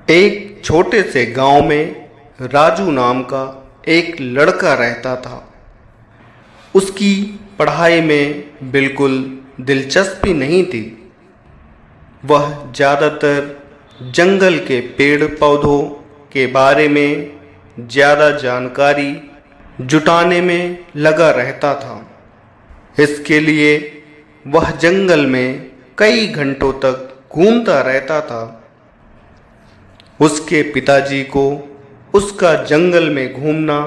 एक छोटे से गांव में राजू नाम का एक लड़का रहता था। उसकी पढ़ाई में बिल्कुल दिलचस्पी नहीं थी। वह ज़्यादातर जंगल के पेड़ पौधों के बारे में ज़्यादा जानकारी जुटाने में लगा रहता था। इसके लिए वह जंगल में कई घंटों तक घूमता रहता था। उसके पिताजी को उसका जंगल में घूमना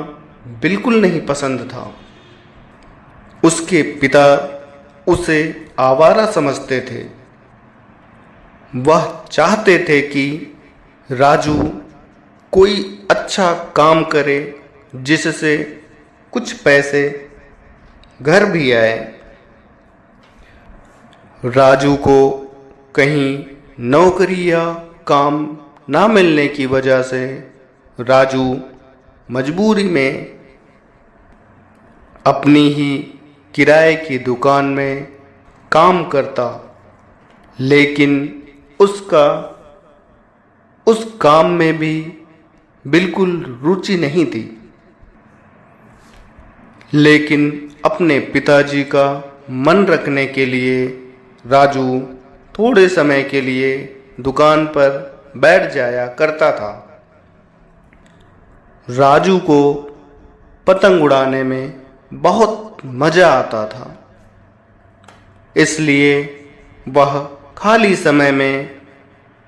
बिल्कुल नहीं पसंद था। उसके पिता उसे आवारा समझते थे। वह चाहते थे कि राजू कोई अच्छा काम करे जिससे कुछ पैसे घर भी आए। राजू को कहीं नौकरी या काम ना मिलने की वजह से राजू मजबूरी में अपनी ही किराए की दुकान में काम करता, लेकिन उसका उस काम में भी बिल्कुल रुचि नहीं थी। लेकिन अपने पिताजी का मन रखने के लिए राजू थोड़े समय के लिए दुकान पर बैठ जाया करता था। राजू को पतंग उड़ाने में बहुत मज़ा आता था, इसलिए वह खाली समय में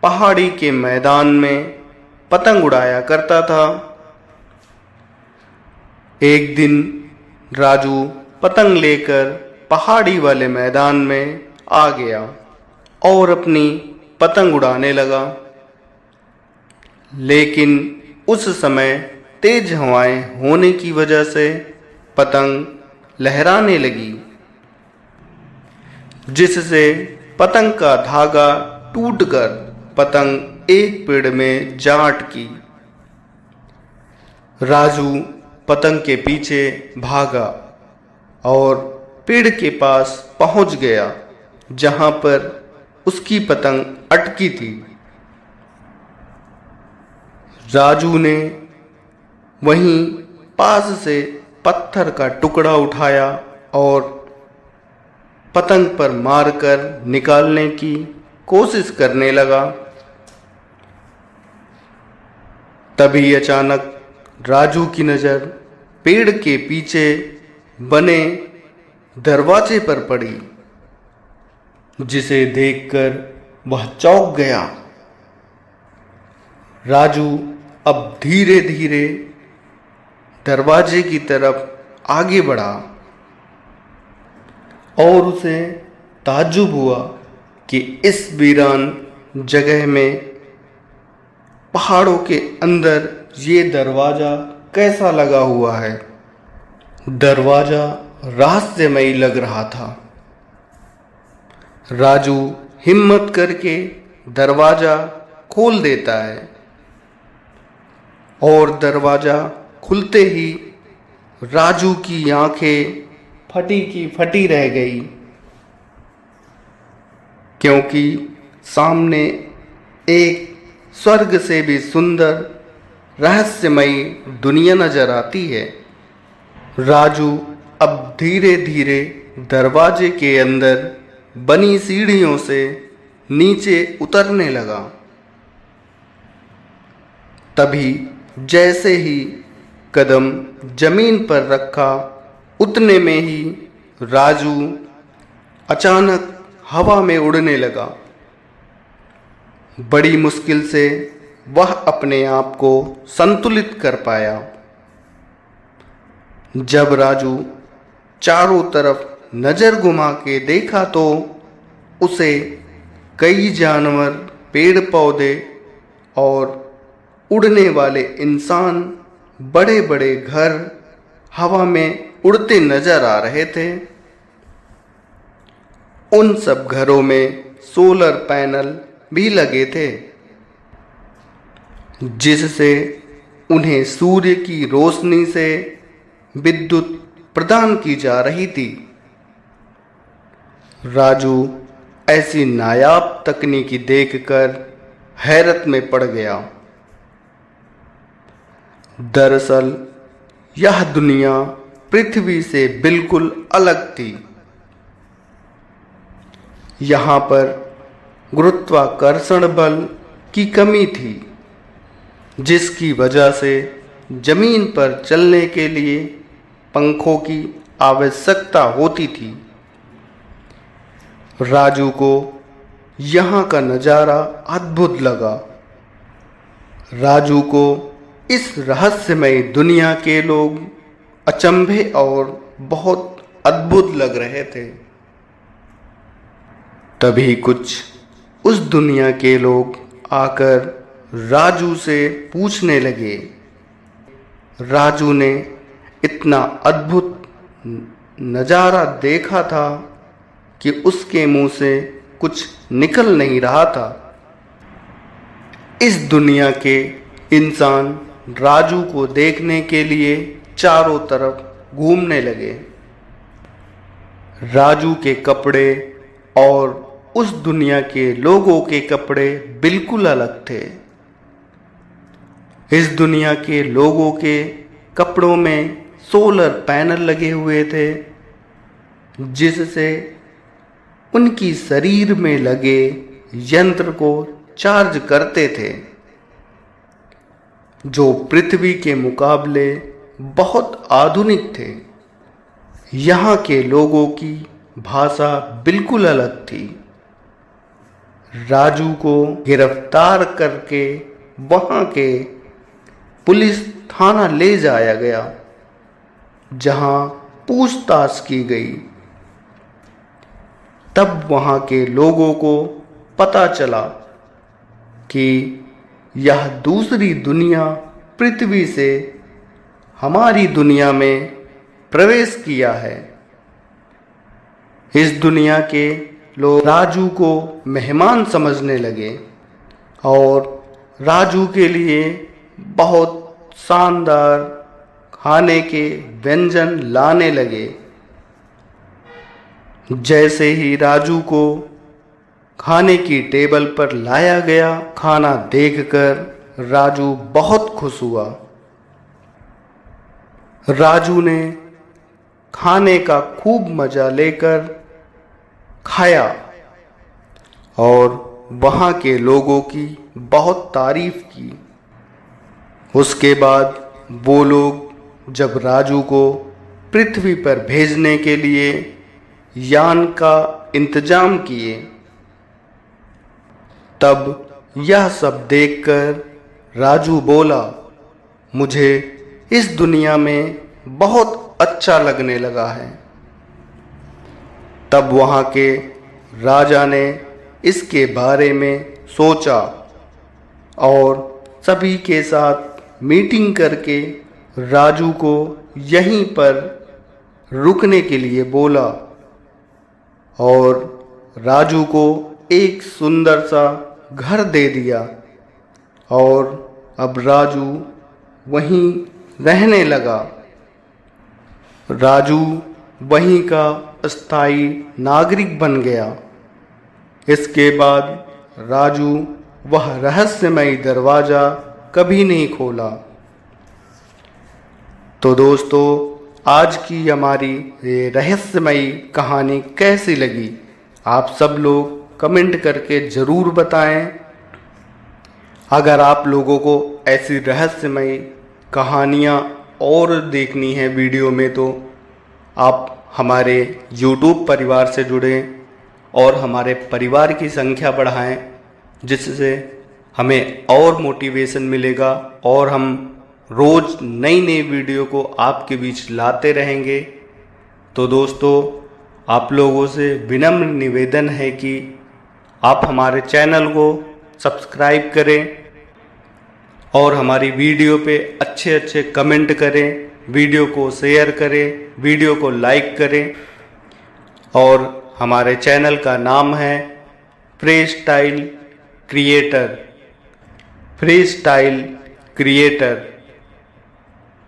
पहाड़ी के मैदान में पतंग उड़ाया करता था। एक दिन राजू पतंग लेकर पहाड़ी वाले मैदान में आ गया और अपनी पतंग उड़ाने लगा। लेकिन उस समय तेज हवाएं होने की वजह से पतंग लहराने लगी, जिससे पतंग का धागा टूटकर पतंग एक पेड़ में जा अटकी। राजू पतंग के पीछे भागा और पेड़ के पास पहुंच गया जहां पर उसकी पतंग अटकी थी। राजू ने वहीं पास से पत्थर का टुकड़ा उठाया और पतंग पर मारकर निकालने की कोशिश करने लगा। तभी अचानक राजू की नज़र पेड़ के पीछे बने दरवाजे पर पड़ी, जिसे देखकर वह चौंक गया। राजू अब धीरे धीरे दरवाजे की तरफ आगे बढ़ा और उसे ताज्जुब हुआ कि इस वीरान जगह में पहाड़ों के अंदर ये दरवाज़ा कैसा लगा हुआ है। दरवाज़ा रहस्यमयी लग रहा था। राजू हिम्मत करके दरवाज़ा खोल देता है और दरवाज़ा खुलते ही राजू की आंखें फटी की फटी रह गई, क्योंकि सामने एक स्वर्ग से भी सुंदर रहस्यमयी दुनिया नजर आती है। राजू अब धीरे धीरे दरवाजे के अंदर बनी सीढ़ियों से नीचे उतरने लगा। तभी जैसे ही कदम जमीन पर रखा, उतने में ही राजू अचानक हवा में उड़ने लगा। बड़ी मुश्किल से वह अपने आप को संतुलित कर पाया। जब राजू चारों तरफ नज़र घुमा के देखा तो उसे कई जानवर, पेड़ पौधे और उड़ने वाले इंसान, बड़े बड़े घर हवा में उड़ते नजर आ रहे थे। उन सब घरों में सोलर पैनल भी लगे थे, जिससे उन्हें सूर्य की रोशनी से विद्युत प्रदान की जा रही थी। राजू ऐसी नायाब तकनीकी देखकर हैरत में पड़ गया। दरअसल यह दुनिया पृथ्वी से बिल्कुल अलग थी। यहाँ पर गुरुत्वाकर्षण बल की कमी थी, जिसकी वजह से जमीन पर चलने के लिए पंखों की आवश्यकता होती थी। राजू को यहाँ का नज़ारा अद्भुत लगा। राजू को इस रहस्यमय दुनिया के लोग अचंभे और बहुत अद्भुत लग रहे थे। तभी कुछ उस दुनिया के लोग आकर राजू से पूछने लगे। राजू ने इतना अद्भुत नज़ारा देखा था कि उसके मुंह से कुछ निकल नहीं रहा था। इस दुनिया के इंसान राजू को देखने के लिए चारों तरफ घूमने लगे। राजू के कपड़े और उस दुनिया के लोगों के कपड़े बिल्कुल अलग थे। इस दुनिया के लोगों के कपड़ों में सोलर पैनल लगे हुए थे, जिससे उनकी शरीर में लगे यंत्र को चार्ज करते थे, जो पृथ्वी के मुकाबले बहुत आधुनिक थे। यहाँ के लोगों की भाषा बिल्कुल अलग थी। राजू को गिरफ्तार करके वहाँ के पुलिस थाना ले जाया गया, जहाँ पूछताछ की गई। तब वहाँ के लोगों को पता चला कि यह दूसरी दुनिया पृथ्वी से हमारी दुनिया में प्रवेश किया है। इस दुनिया के लोग राजू को मेहमान समझने लगे और राजू के लिए बहुत शानदार खाने के व्यंजन लाने लगे। जैसे ही राजू को खाने की टेबल पर लाया गया, खाना देखकर राजू बहुत खुश हुआ। राजू ने खाने का खूब मज़ा लेकर खाया और वहाँ के लोगों की बहुत तारीफ की। उसके बाद वो लोग जब राजू को पृथ्वी पर भेजने के लिए यान का इंतजाम किए, तब यह सब देखकर राजू बोला, मुझे इस दुनिया में बहुत अच्छा लगने लगा है। तब वहाँ के राजा ने इसके बारे में सोचा और सभी के साथ मीटिंग करके राजू को यहीं पर रुकने के लिए बोला और राजू को एक सुंदर सा घर दे दिया और अब राजू वहीं रहने लगा। राजू वहीं का स्थायी नागरिक बन गया। इसके बाद राजू वह रहस्यमयी दरवाज़ा कभी नहीं खोला। तो दोस्तों, आज की हमारी ये रहस्यमयी कहानी कैसी लगी, आप सब लोग कमेंट करके ज़रूर बताएं। अगर आप लोगों को ऐसी रहस्यमयी कहानियाँ और देखनी है वीडियो में, तो आप हमारे YouTube परिवार से जुड़ें और हमारे परिवार की संख्या बढ़ाएं, जिससे हमें और मोटिवेशन मिलेगा और हम रोज़ नई नई वीडियो को आपके बीच लाते रहेंगे। तो दोस्तों, आप लोगों से विनम्र निवेदन है कि आप हमारे चैनल को सब्सक्राइब करें और हमारी वीडियो पे अच्छे अच्छे कमेंट करें, वीडियो को शेयर करें, वीडियो को लाइक करें। और हमारे चैनल का नाम है फ्रीस्टाइल क्रिएटर। Freestyle creator.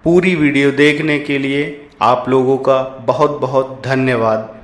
पूरी वीडियो देखने के लिए आप लोगों का बहुत बहुत धन्यवाद।